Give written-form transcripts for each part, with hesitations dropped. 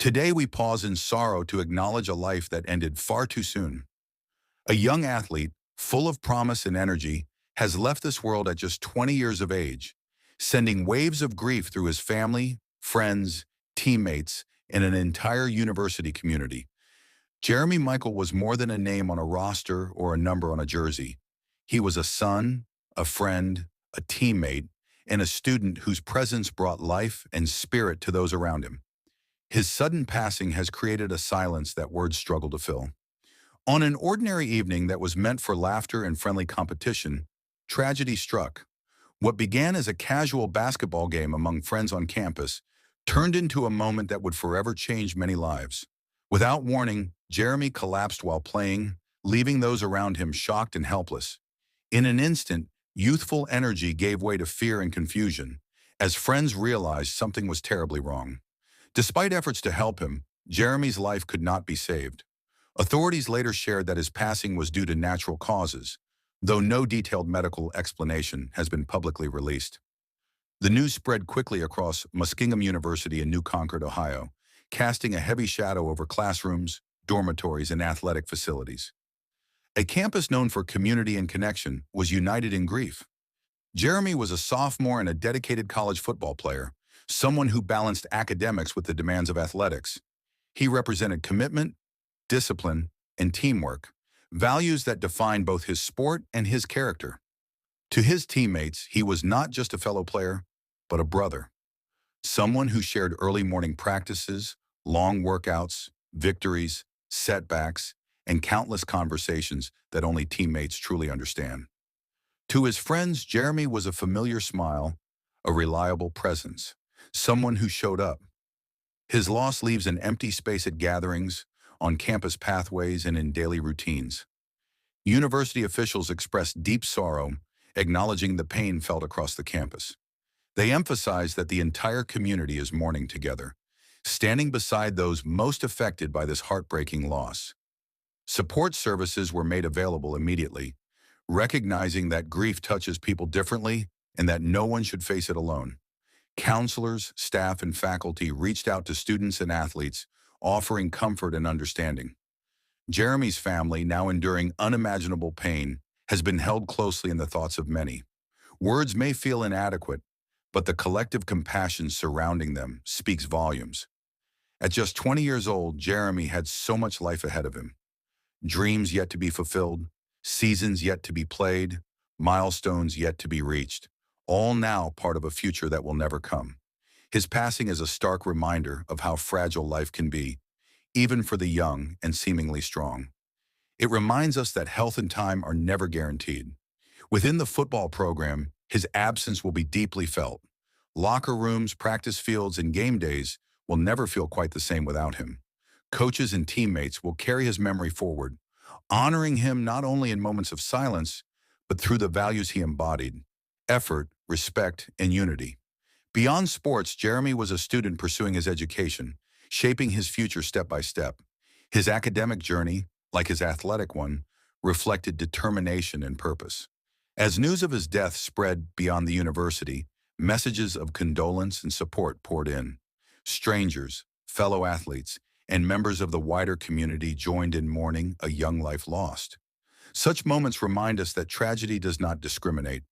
Today we pause in sorrow to acknowledge a life that ended far too soon. A young athlete, full of promise and energy, has left this world at just 20 years of age, sending waves of grief through his family, friends, teammates, and an entire university community. Jeremy Michael was more than a name on a roster or a number on a jersey. He was a son, a friend, a teammate, and a student whose presence brought life and spirit to those around him. His sudden passing has created a silence that words struggle to fill. On an ordinary evening that was meant for laughter and friendly competition, tragedy struck. What began as a casual basketball game among friends on campus turned into a moment that would forever change many lives. Without warning, Jeremy collapsed while playing, leaving those around him shocked and helpless. In an instant, youthful energy gave way to fear and confusion, as friends realized something was terribly wrong. Despite efforts to help him, Jeremy's life could not be saved. Authorities later shared that his passing was due to natural causes, though no detailed medical explanation has been publicly released. The news spread quickly across Muskingum University in New Concord, Ohio, casting a heavy shadow over classrooms, dormitories, and athletic facilities. A campus known for community and connection was united in grief. Jeremy was a sophomore and a dedicated college football player, someone who balanced academics with the demands of athletics. He represented commitment, discipline, and teamwork, values that defined both his sport and his character. To his teammates, he was not just a fellow player, but a brother. Someone who shared early morning practices, long workouts, victories, setbacks, and countless conversations that only teammates truly understand. To his friends, Jeremy was a familiar smile, a reliable presence, someone who showed up. His loss leaves an empty space at gatherings, on campus pathways, and in daily routines. University officials expressed deep sorrow, acknowledging the pain felt across the campus. They emphasized that the entire community is mourning together, standing beside those most affected by this heartbreaking loss. Support services were made available immediately, recognizing that grief touches people differently and that no one should face it alone. Counselors, staff, and faculty reached out to students and athletes, offering comfort and understanding. Jeremy's family, now enduring unimaginable pain, has been held closely in the thoughts of many. Words may feel inadequate, but the collective compassion surrounding them speaks volumes. At just 20 years old, Jeremy had so much life ahead of him. Dreams yet to be fulfilled, seasons yet to be played, milestones yet to be reached, all now part of a future that will never come. His passing is a stark reminder of how fragile life can be, even for the young and seemingly strong. It reminds us that health and time are never guaranteed. Within the football program, his absence will be deeply felt. Locker rooms, practice fields, and game days will never feel quite the same without him. Coaches and teammates will carry his memory forward, honoring him not only in moments of silence, but through the values he embodied: effort, respect, and unity. Beyond sports, Jeremy was a student pursuing his education, shaping his future step by step. His academic journey, like his athletic one, reflected determination and purpose. As news of his death spread beyond the university, messages of condolence and support poured in. Strangers, fellow athletes, and members of the wider community joined in mourning a young life lost. Such moments remind us that tragedy does not discriminate.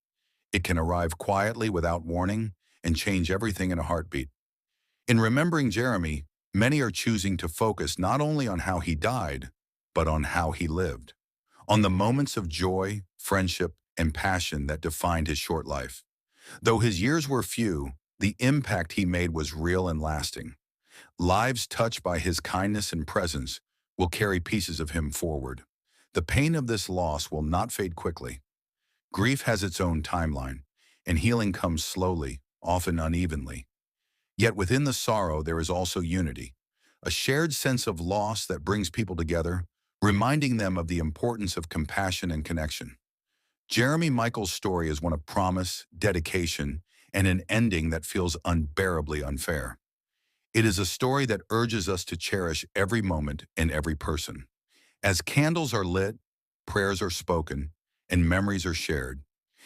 It can arrive quietly without warning and change everything in a heartbeat. In remembering Jeremy, many are choosing to focus not only on how he died, but on how he lived, on the moments of joy, friendship, and passion that defined his short life. Though his years were few, the impact he made was real and lasting. Lives touched by his kindness and presence will carry pieces of him forward. The pain of this loss will not fade quickly. Grief has its own timeline, and healing comes slowly, often unevenly. Yet within the sorrow there is also unity, a shared sense of loss that brings people together, reminding them of the importance of compassion and connection. Jeremy Michael's story is one of promise, dedication, and an ending that feels unbearably unfair. It is a story that urges us to cherish every moment and every person. As candles are lit, prayers are spoken, and memories are shared,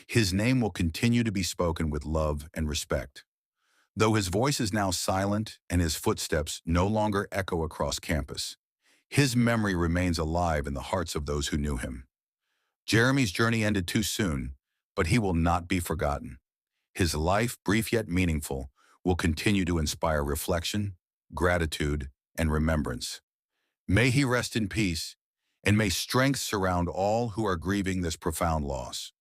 his name will continue to be spoken with love and respect. Though his voice is now silent and his footsteps no longer echo across campus, his memory remains alive in the hearts of those who knew him. Jeremy's journey ended too soon, but he will not be forgotten. His life, brief yet meaningful, will continue to inspire reflection, gratitude, and remembrance. May he rest in peace, and may strength surround all who are grieving this profound loss.